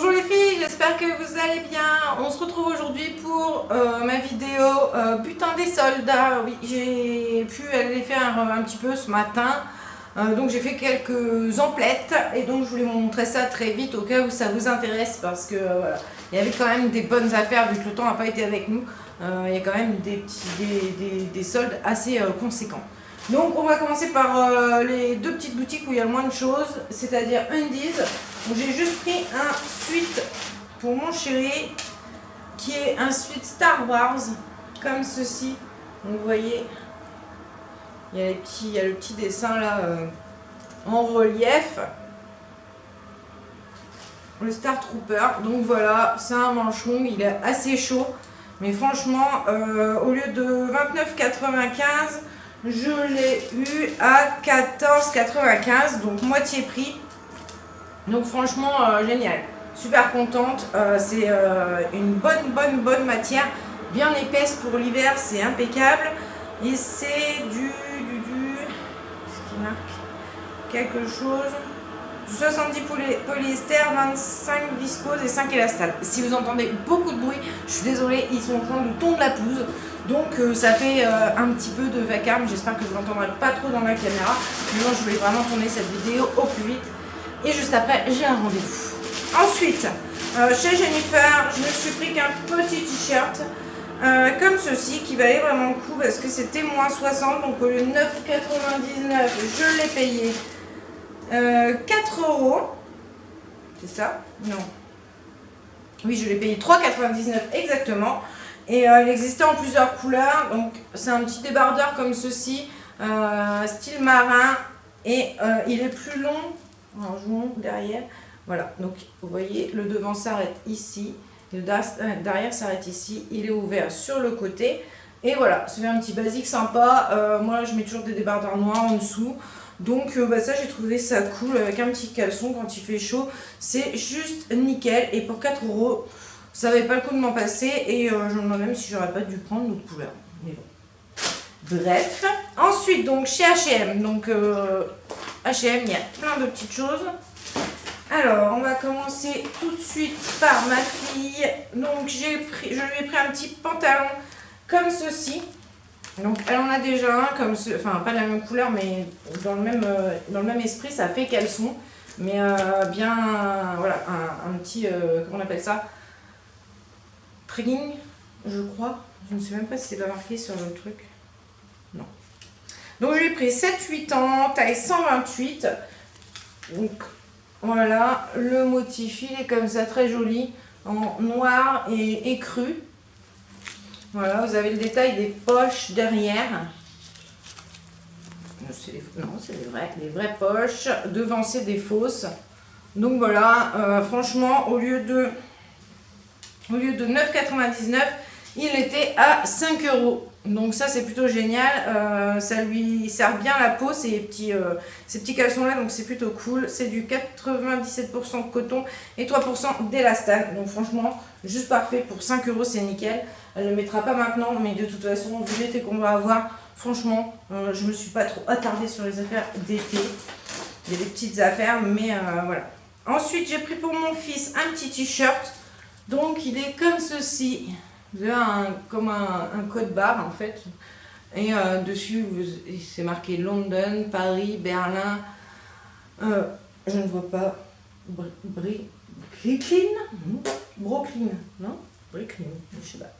Bonjour les filles, j'espère que vous allez bien. On se retrouve aujourd'hui pour ma vidéo butin des soldes. Oui, j'ai pu aller faire un petit peu ce matin. Donc j'ai fait quelques emplettes et donc je voulais vous montrer ça très vite au cas où ça vous intéresse parce que voilà, il y avait quand même des bonnes affaires vu que le temps n'a pas été avec nous. Il y a quand même des soldes assez conséquents. Donc on va commencer par les deux petites boutiques où il y a le moins de choses, c'est-à-dire Undies. J'ai juste pris un suite pour mon chéri qui est un suite Star Wars comme ceci. Donc vous voyez, il y a le petit dessin là en relief. Le Star Trooper. Donc voilà, c'est un manche long, il est assez chaud. Mais franchement, au lieu de 29,95, je l'ai eu à 14,95, donc moitié prix. Donc franchement, génial. Super contente. C'est une bonne matière, bien épaisse pour l'hiver, c'est impeccable. Et c'est ce qui marque quelque chose. 70 polyester, 25 viscose et 5 élastane. Si vous entendez beaucoup de bruit, je suis désolée, ils sont en train de tondre la pelouse. Donc ça fait un petit peu de vacarme. J'espère que vous n'entendrez pas trop dans la caméra. Mais moi, je voulais vraiment tourner cette vidéo au plus vite. Et juste après, j'ai un rendez-vous. Ensuite, chez Jennifer, je me suis pris qu'un petit t-shirt comme ceci qui valait vraiment le coup parce que c'était moins 60. Donc au lieu de 9,99, je l'ai payé 4 €. C'est ça? Non. Oui, je l'ai payé 3,99 exactement. Et il existait en plusieurs couleurs. Donc c'est un petit débardeur comme ceci, style marin. Et il est plus long. Alors, je vous montre derrière. Voilà, donc vous voyez, le devant s'arrête ici. Le derrière s'arrête ici. Il est ouvert sur le côté. Et voilà, c'est un petit basique sympa. Moi, je mets toujours des débardeurs noirs en dessous. Donc ça, j'ai trouvé ça cool avec un petit caleçon quand il fait chaud. C'est juste nickel. Et pour 4 €, ça valait pas le coup de m'en passer. Et je me demande même si j'aurais pas dû prendre l'autre couleur. Mais bon. Bref. Ensuite, donc chez H&M. Donc H&M, il y a plein de petites choses. Alors, on va commencer tout de suite par ma fille. Donc, je lui ai pris un petit pantalon comme ceci. Donc, elle en a déjà un, comme ce, enfin, pas de la même couleur, mais dans le même esprit, ça fait caleçon. Mais bien, voilà, un petit, comment on appelle ça? Trekking, je crois. Je ne sais même pas si c'est pas marqué sur le truc. Non. Donc, je lui ai pris 7-8 ans, taille 128. Donc, voilà, le motif, il est comme ça, très joli, en noir et écru. Voilà, vous avez le détail des poches derrière. Non, c'est les vraies poches. Devant, c'est des fausses. Donc voilà, franchement, au lieu de 9,99, il était à 5 €. Donc ça, c'est plutôt génial. Ça lui sert bien la peau, ces petits caleçons-là. Donc c'est plutôt cool. C'est du 97% de coton et 3% d'élastane. Donc franchement, juste parfait. Pour 5 €, c'est nickel. Elle ne le mettra pas maintenant, mais de toute façon, vu l'été qu'on va avoir, franchement, je me suis pas trop attardée sur les affaires d'été. Il y a des petites affaires, mais voilà. Ensuite, j'ai pris pour mon fils un petit t-shirt. Donc il est comme ceci. Vous avez comme un code barre en fait. Et dessus, c'est marqué London, Paris, Berlin. Je ne vois pas. Brooklyn, non? Brooklyn, je sais pas.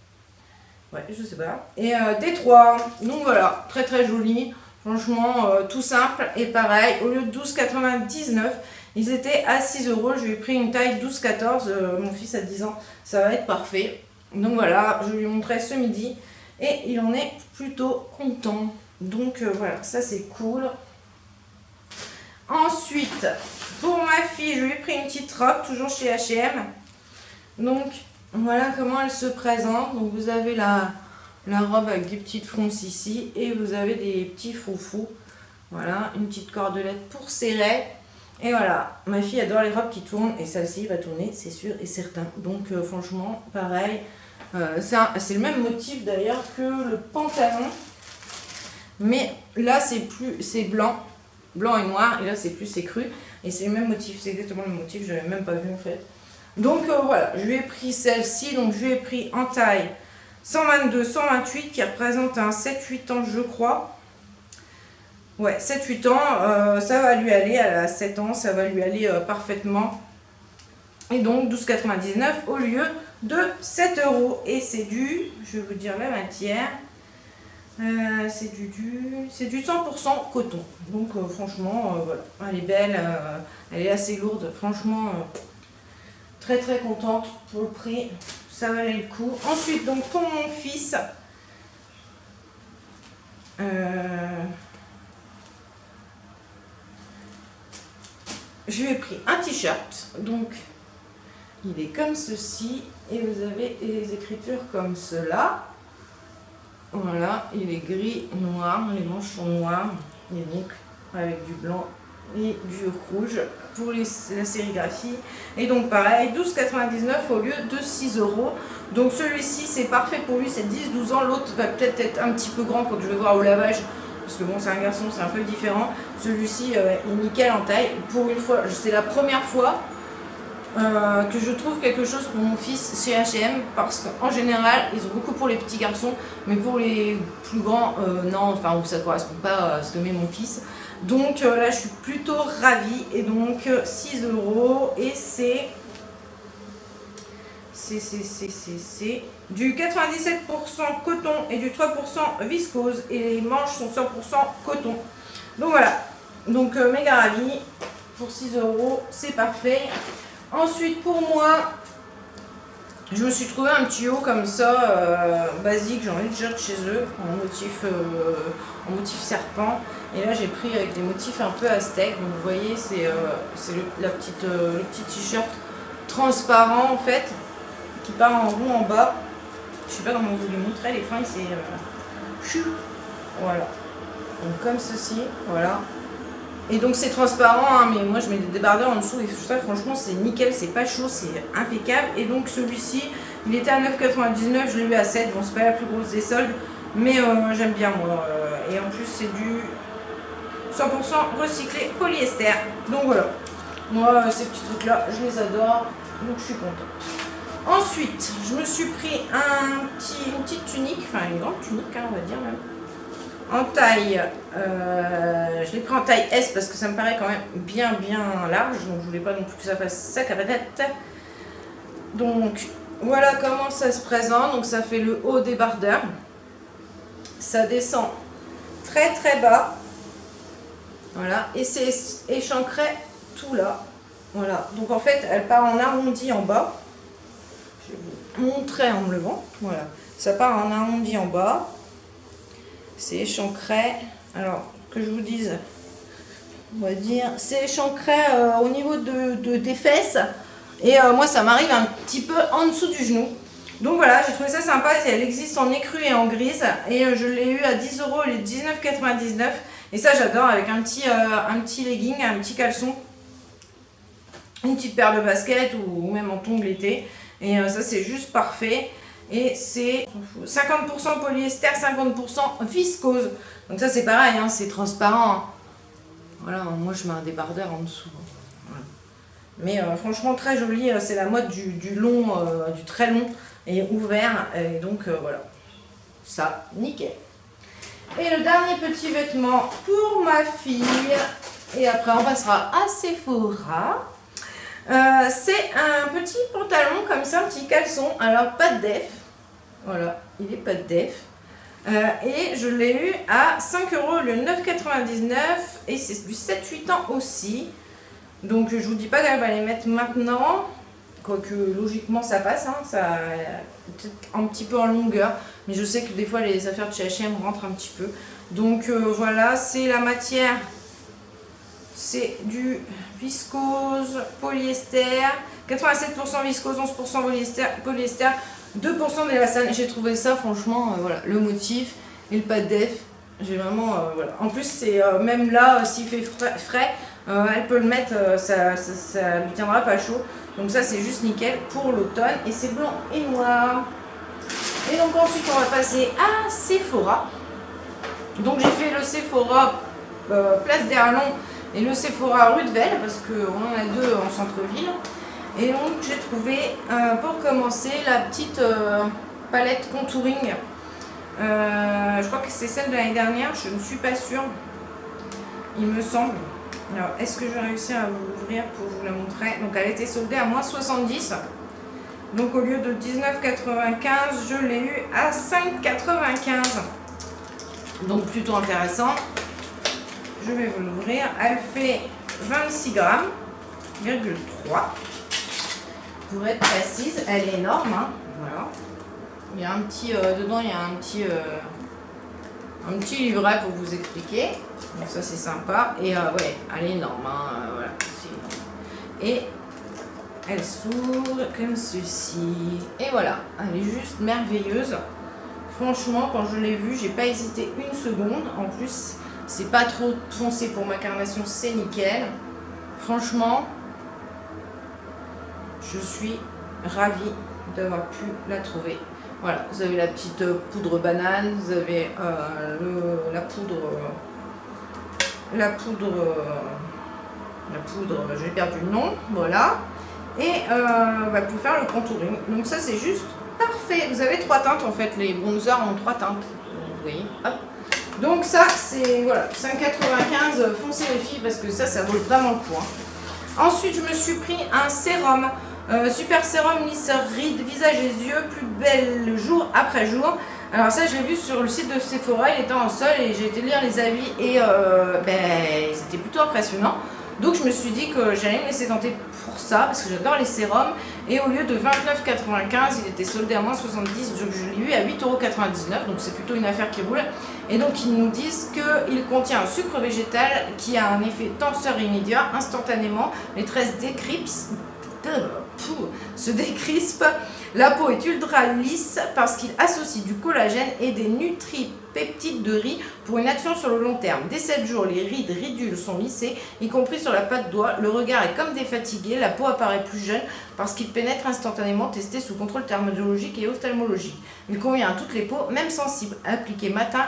Ouais, je sais pas. Et Détroit. Donc voilà, très très joli. Franchement, tout simple. Et pareil, au lieu de 12,99, ils étaient à 6 €. Je lui ai pris une taille 12-14. Mon fils a 10 ans. Ça va être parfait. Donc voilà, je lui ai montré ce midi. Et il en est plutôt content. Donc voilà, ça c'est cool. Ensuite, pour ma fille, je lui ai pris une petite robe, toujours chez H&M. Donc voilà comment elle se présente. Donc vous avez la robe avec des petites fronces ici. Et vous avez des petits froufrous. Voilà, une petite cordelette pour serrer. Et voilà, ma fille adore les robes qui tournent. Et celle-ci va tourner, c'est sûr et certain. Donc franchement, pareil. C'est le même motif d'ailleurs que le pantalon. Mais là, c'est blanc et noir. Et là, c'est plus écru. Et c'est le même motif, c'est exactement le même motif. Je n'avais même pas vu en fait. Donc voilà, je lui ai pris celle-ci, donc je lui ai pris en taille 122-128 qui représente un 7-8 ans je crois. Ouais, 7-8 ans, ça va lui aller, elle a 7 ans, ça va lui aller parfaitement. Et donc 12,99 au lieu de 7 €. Et c'est du, je vais vous dire la matière, c'est du 100% coton. Donc franchement, voilà, elle est belle, elle est assez lourde. Franchement, très très contente pour le prix, ça valait le coup. Ensuite, donc pour mon fils, je lui ai pris un t-shirt. Donc il est comme ceci et vous avez les écritures comme cela. Voilà, il est gris, noir, les manches sont noires et donc avec du blanc et du rouge pour la sérigraphie. Et donc pareil, 12,99 au lieu de 6 €. Donc celui-ci c'est parfait pour lui, c'est 10-12 ans. L'autre va peut-être être un petit peu grand quand je vais voir au lavage. Parce que bon, c'est un garçon, c'est un peu différent. Celui-ci est nickel en taille. Pour une fois, c'est la première fois que je trouve quelque chose pour mon fils chez H&M, parce qu'en général ils ont beaucoup pour les petits garçons, mais pour les plus grands non, enfin ça correspond pas à ce que met mon fils. Donc là je suis plutôt ravie. Et donc 6 € et c'est du 97% coton et du 3% viscose et les manches sont 100% coton. Donc voilà, donc méga ravie. Pour 6 € c'est parfait. Ensuite pour moi, je me suis trouvé un petit haut comme ça, basique, j'en ai déjà de chez eux, en motif serpent. Et là j'ai pris avec des motifs un peu aztèques. Donc vous voyez, c'est le petit t-shirt transparent en fait, qui part en rond en bas. Je sais pas comment vous les montrer, les fins c'est voilà. Donc comme ceci, voilà. Et donc c'est transparent, hein, mais moi je mets des débardeurs en dessous et tout ça, franchement c'est nickel, c'est pas chaud, c'est impeccable. Et donc celui-ci, il était à 9,99, je l'ai eu à 7, bon c'est pas la plus grosse des soldes, mais j'aime bien moi. Et en plus c'est du 100% recyclé polyester. Donc voilà, moi ces petits trucs là, je les adore, donc je suis contente. Ensuite, je me suis pris une petite tunique, enfin une grande tunique hein, on va dire même. En taille, je l'ai pris en taille S parce que ça me paraît quand même bien large, donc je voulais pas non plus que ça fasse sac à patate. Donc voilà comment ça se présente. Donc ça fait le haut débardeur, ça descend très bas, voilà, et c'est échancré tout là, voilà. Donc en fait elle part en arrondi en bas, je vais vous montrer en me levant, voilà, ça part en arrondi en bas. C'est échancré, alors que je vous dise, on va dire, c'est échancré au niveau des fesses. Et moi ça m'arrive un petit peu en dessous du genou. Donc voilà, j'ai trouvé ça sympa, elle existe en écru et en grise. Et je l'ai eu à 10 € les 19,99. Et ça j'adore, avec un petit legging, un petit caleçon, une petite paire de baskets ou même en tongs l'été. Et ça c'est juste parfait. Et c'est 50% polyester, 50% viscose. Donc ça c'est pareil, hein, c'est transparent. Hein. Voilà, moi je mets un débardeur en dessous. Voilà. Mais franchement très joli, c'est la mode du long, du très long et ouvert. Et donc voilà, ça, nickel. Et le dernier petit vêtement pour ma fille, et après on passera à Sephora. C'est un petit pantalon comme ça, un petit caleçon, alors pas de def, voilà, il est pas de def, et je l'ai eu à 5 € le 9,99 et c'est du 7-8 ans aussi, donc je vous dis pas qu'elle va les mettre maintenant, quoique logiquement ça passe, hein, ça peut-être un petit peu en longueur, mais je sais que des fois les affaires de chez H&M rentrent un petit peu, donc voilà, c'est la matière. C'est du viscose, polyester, 87% viscose, 11% polyester, 2% d'élastane. J'ai trouvé ça franchement, voilà, le motif et le pas de def. J'ai vraiment, voilà. En plus, c'est même là, s'il fait frais, elle peut le mettre, ça lui tiendra pas chaud. Donc ça, c'est juste nickel pour l'automne. Et c'est blanc et noir. Et donc ensuite, on va passer à Sephora. Donc j'ai fait le Sephora Place d'Erlon et le Sephora rue de Vesle, parce qu'on en a deux en centre-ville. Et donc j'ai trouvé pour commencer la petite palette contouring. Je crois que c'est celle de l'année dernière, je ne suis pas sûre, il me semble. Alors est-ce que je vais réussir à vous l'ouvrir pour vous la montrer? Donc elle a été soldée à moins 70. Donc au lieu de 19,95, je l'ai eu à 5,95. Donc plutôt intéressant. Je vais vous l'ouvrir. Elle fait 26 grammes, 3. Pour être précise, elle est énorme. Hein. Voilà. Il y a un petit dedans, il y a un petit livret pour vous expliquer. Donc ça c'est sympa. Et ouais, elle est énorme. Hein. Voilà, c'est énorme. Et elle s'ouvre comme ceci. Et voilà, elle est juste merveilleuse. Franchement, quand je l'ai vue, j'ai pas hésité une seconde. En plus, c'est pas trop foncé pour ma carnation, c'est nickel. Franchement, je suis ravie d'avoir pu la trouver. Voilà, vous avez la petite poudre banane, vous avez la poudre, j'ai perdu le nom, voilà. Et pour faire le contouring. Donc ça c'est juste parfait. Vous avez 3 teintes en fait, les bronzers ont 3 teintes. Vous voyez, hop. Donc ça c'est voilà, 5,95, foncez les filles parce que ça vaut vraiment le coup. Hein. Ensuite je me suis pris un sérum, super sérum lisseur rides, visage et yeux, plus belle jour après jour. Alors ça je l'ai vu sur le site de Sephora, il était en solde et j'ai été lire les avis et c'était plutôt impressionnant. Donc je me suis dit que j'allais me laisser tenter pour ça parce que j'adore les sérums. Et au lieu de 29,95, il était soldé à moins 70, donc je l'ai eu à 8,99 €. Donc c'est plutôt une affaire qui roule. Et donc ils nous disent qu'il contient un sucre végétal qui a un effet tenseur immédiat, instantanément. Les tresses se décrispent. La peau est ultra lisse parce qu'il associe du collagène et des nutripeptides de riz pour une action sur le long terme. Dès 7 jours, les rides ridules sont lissées, y compris sur la patte doigt. Le regard est comme défatigué, la peau apparaît plus jeune parce qu'il pénètre instantanément, testé sous contrôle dermatologique et ophtalmologique. Il convient à toutes les peaux, même sensibles. Appliqué matin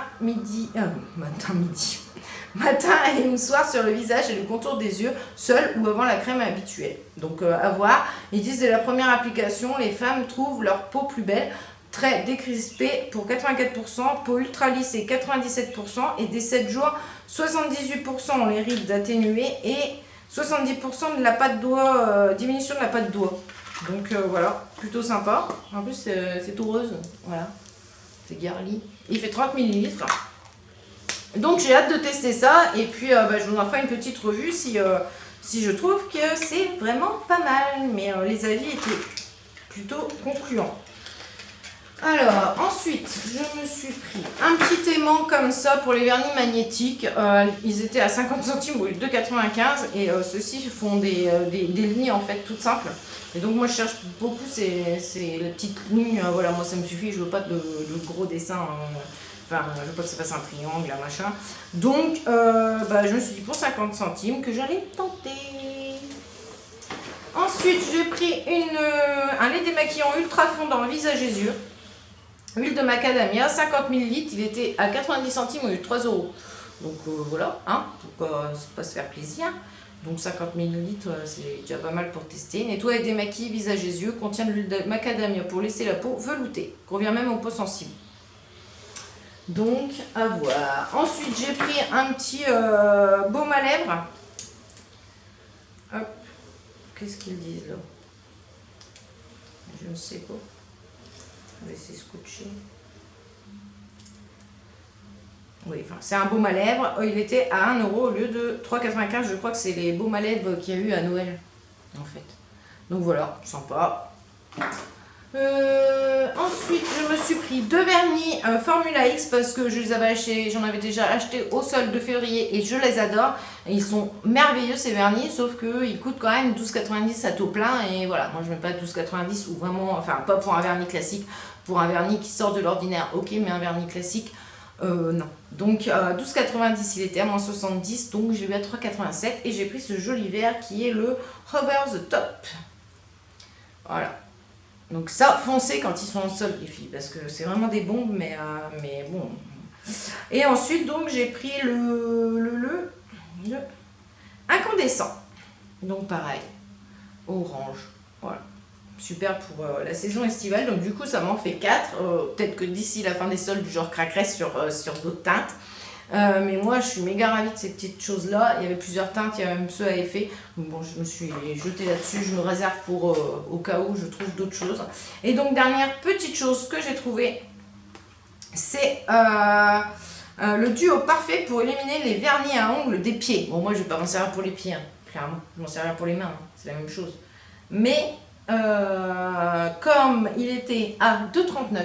et au soir sur le visage et le contour des yeux, seul ou avant la crème habituelle. Donc à voir. Ils disent dès la première application, les femmes trouvent leur peau plus belle, très décrispée pour 84%, peau ultra lissée 97%, et dès 7 jours, 78% ont les rides atténuées et 70% de la patte doigt, diminution de la patte doigt. Donc voilà, plutôt sympa. En plus c'est tout rose, voilà, c'est girly. Il fait 30 ml. Donc j'ai hâte de tester ça et puis je vous en ferai une petite revue si je trouve que c'est vraiment pas mal. Mais les avis étaient plutôt concluants. Alors ensuite je me suis pris un petit aimant comme ça pour les vernis magnétiques. Ils étaient à 50 centimes au lieu de 2,95 et ceux-ci font des lignes en fait toutes simples. Et donc moi je cherche beaucoup ces petites lignes. Voilà, moi ça me suffit, je veux pas de gros dessins. Enfin, je veux pas que ça fasse un triangle, un machin. Donc, je me suis dit pour 50 centimes que j'allais tenter. Ensuite, j'ai pris un lait démaquillant ultra fondant visage et yeux. Huile de macadamia, 50 ml. Il était à 90 centimes au lieu de 3 €. Donc voilà, hein, pour pas se faire plaisir. Donc 50 ml, c'est déjà pas mal pour tester. Nettoie et démaquille visage et yeux. Contient de l'huile de macadamia pour laisser la peau veloutée. Convient même aux peaux sensibles. Donc, à voir. Ensuite, j'ai pris un petit baume à lèvres. Hop. Qu'est-ce qu'ils disent là? Je ne sais pas. Je vais essayer de scotcher. Oui, enfin, c'est un baume à lèvres. Il était à 1 € au lieu de 3,95 €. Je crois que c'est les baumes à lèvres qu'il y a eu à Noël, en fait. Donc voilà, sympa. Ensuite, je me suis pris 2 vernis Formula X parce que j'en avais déjà acheté au solde de février et je les adore. Et ils sont merveilleux ces vernis, sauf qu'ils coûtent quand même 12,90 à taux plein. Et voilà, moi je mets pas 12,90 ou vraiment, enfin pas pour un vernis classique, pour un vernis qui sort de l'ordinaire, ok, mais un vernis classique, non. Donc 12,90 il était à moins 70, donc j'ai eu à 3,87 et j'ai pris ce joli vert qui est le Over the Top. Voilà. Donc ça, foncez quand ils sont en solde les filles, parce que c'est vraiment des bombes, mais bon. Et ensuite, donc, j'ai pris le incandescent. Donc pareil, orange. Voilà. Super pour la saison estivale. Donc du coup, ça m'en fait 4. Peut-être que d'ici la fin des soldes, je recraquerai sur d'autres teintes. Mais moi, je suis méga ravie de ces petites choses-là. Il y avait plusieurs teintes, il y avait même ceux à effet. Donc bon, je me suis jetée là-dessus. Je me réserve pour au cas où je trouve d'autres choses. Et donc, dernière petite chose que j'ai trouvée, c'est le duo parfait pour éliminer les vernis à ongles des pieds. Bon, moi, je vais pas m'en servir pour les pieds, hein, clairement. Je vais m'en servir pour les mains, hein, c'est la même chose. Mais comme il était à 2,39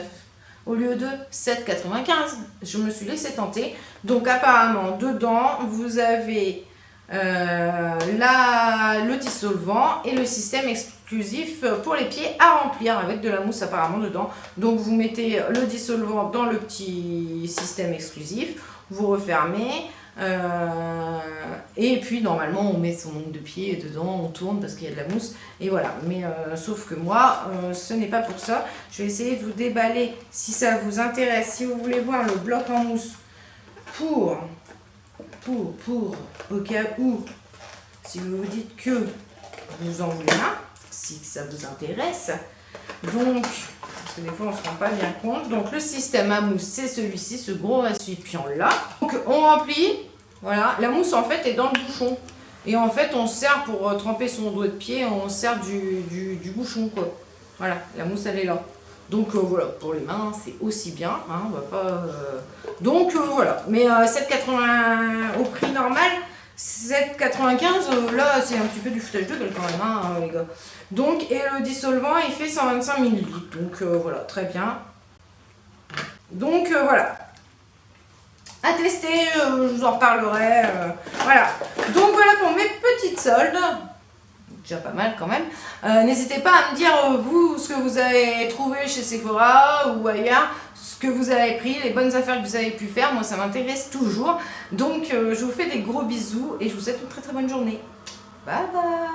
au lieu de 7,95, je me suis laissé tenter. Donc apparemment, dedans, vous avez le dissolvant et le système exclusif pour les pieds à remplir avec de la mousse apparemment dedans. Donc vous mettez le dissolvant dans le petit système exclusif, vous refermez. Et puis normalement on met son ongle de pied dedans, on tourne parce qu'il y a de la mousse et voilà, mais sauf que moi ce n'est pas pour ça. Je vais essayer de vous déballer si ça vous intéresse, si vous voulez voir le bloc en mousse pour au cas où, si vous vous dites que vous en voulez un, si ça vous intéresse. Donc parce que des fois on ne se rend pas bien compte. Donc le système à mousse, c'est celui-ci, ce gros récipient là. Donc on remplit, voilà, la mousse en fait est dans le bouchon. Et en fait on sert pour tremper son doigt de pied, on sert du bouchon quoi. Voilà, la mousse elle est là. Donc voilà, pour les mains c'est aussi bien, hein, on va pas... Donc voilà, mais 7,80 au prix normal, 7,95 là c'est un petit peu du foutage de gueule quand même, hein, les gars. Donc, et le dissolvant il fait 125 ml, donc voilà, très bien. Donc voilà, à tester, je vous en reparlerai, voilà. Donc voilà pour mes petites soldes. Déjà pas mal quand même. N'hésitez pas à me dire vous ce que vous avez trouvé chez Sephora ou ailleurs, ce que vous avez pris, les bonnes affaires que vous avez pu faire. Moi ça m'intéresse toujours. Donc je vous fais des gros bisous et je vous souhaite une très très bonne journée. Bye bye.